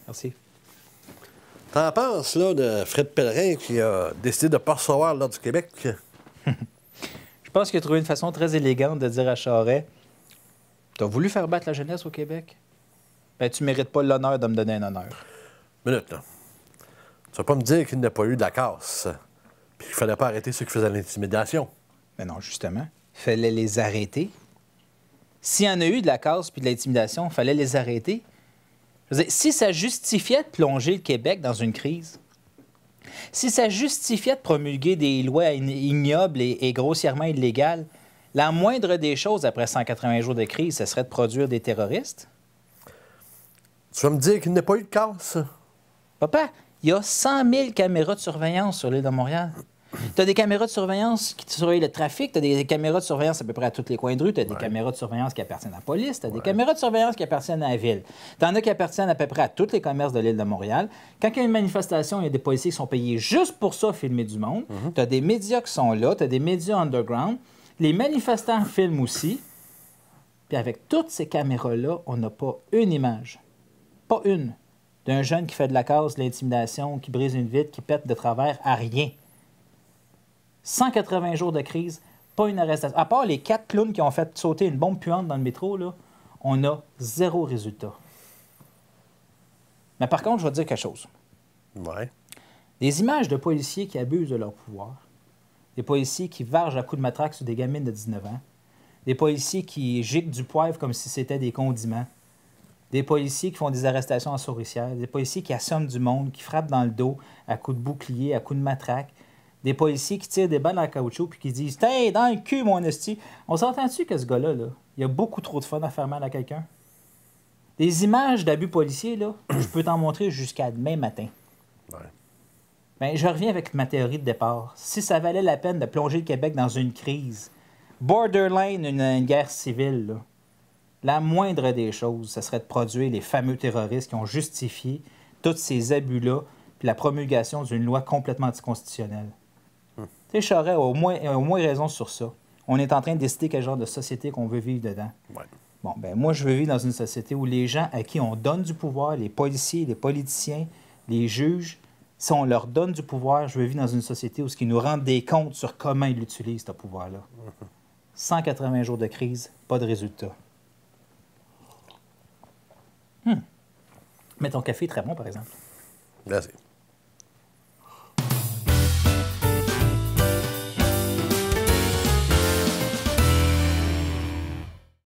Merci. T'en penses, là, de Fred Pellerin qui a décidé de ne pas recevoir l'Ordre du Québec? Je pense qu'il a trouvé une façon très élégante de dire à Charest, « T'as voulu faire battre la jeunesse au Québec? Ben, tu mérites pas l'honneur de me donner un honneur. » Minute, là. Tu vas pas me dire qu'il n'a pas eu de la casse, puis qu'il fallait pas arrêter ceux qui faisaient l'intimidation. Mais non, justement, il fallait les arrêter. S'il y en a eu de la casse puis de l'intimidation, il fallait les arrêter. Je veux dire, si ça justifiait de plonger le Québec dans une crise, si ça justifiait de promulguer des lois ignobles et grossièrement illégales, la moindre des choses après 180 jours de crise, ce serait de produire des terroristes. Tu vas me dire qu'il n'a pas eu de casse? Papa, il y a 100 000 caméras de surveillance sur l'île de Montréal. Tu as des caméras de surveillance qui surveillent le trafic, tu as des caméras de surveillance à peu près à tous les coins de rue, tu as des caméras de surveillance qui appartiennent à la police, tu as des caméras de surveillance qui appartiennent à la ville. Tu en as qui appartiennent à peu près à tous les commerces de l'île de Montréal. Quand il y a une manifestation, il y a des policiers qui sont payés juste pour ça, filmer du monde. Tu as des médias qui sont là, tu as des médias underground. Les manifestants filment aussi. Puis avec toutes ces caméras-là, on n'a pas une image, pas une, d'un jeune qui fait de la casse, de l'intimidation, qui brise une vitre, qui pète de travers à rien. 180 jours de crise, pas une arrestation. À part les 4 clowns qui ont fait sauter une bombe puante dans le métro, là, on a 0 résultat. Mais par contre, je vais te dire quelque chose. Ouais. Des images de policiers qui abusent de leur pouvoir, des policiers qui vargent à coups de matraque sur des gamines de 19 ans, des policiers qui giclent du poivre comme si c'était des condiments, des policiers qui font des arrestations en souricière, des policiers qui assomment du monde, qui frappent dans le dos à coups de bouclier, à coups de matraque, des policiers qui tirent des balles en caoutchouc puis qui disent « Hey, dans le cul, mon esti! » On s'entend-tu que ce gars-là, là, il a beaucoup trop de fun à faire mal à quelqu'un? Des images d'abus policiers, là, je peux t'en montrer jusqu'à demain matin. Ouais. Bien, je reviens avec ma théorie de départ. Si ça valait la peine de plonger le Québec dans une crise, borderline une guerre civile, là, la moindre des choses, ce serait de produire les fameux terroristes qui ont justifié tous ces abus-là puis la promulgation d'une loi complètement anticonstitutionnelle. Tu sais, Charest a au moins raison sur ça. On est en train de décider quel genre de société qu'on veut vivre dedans. Ouais. Bon, ben moi, je veux vivre dans une société où les gens à qui on donne du pouvoir, les policiers, les politiciens, les juges, si on leur donne du pouvoir, je veux vivre dans une société où ils nous rendent des comptes sur comment ils utilisent ce pouvoir-là. 180 jours de crise, pas de résultat. Mais ton café est très bon, par exemple. Merci.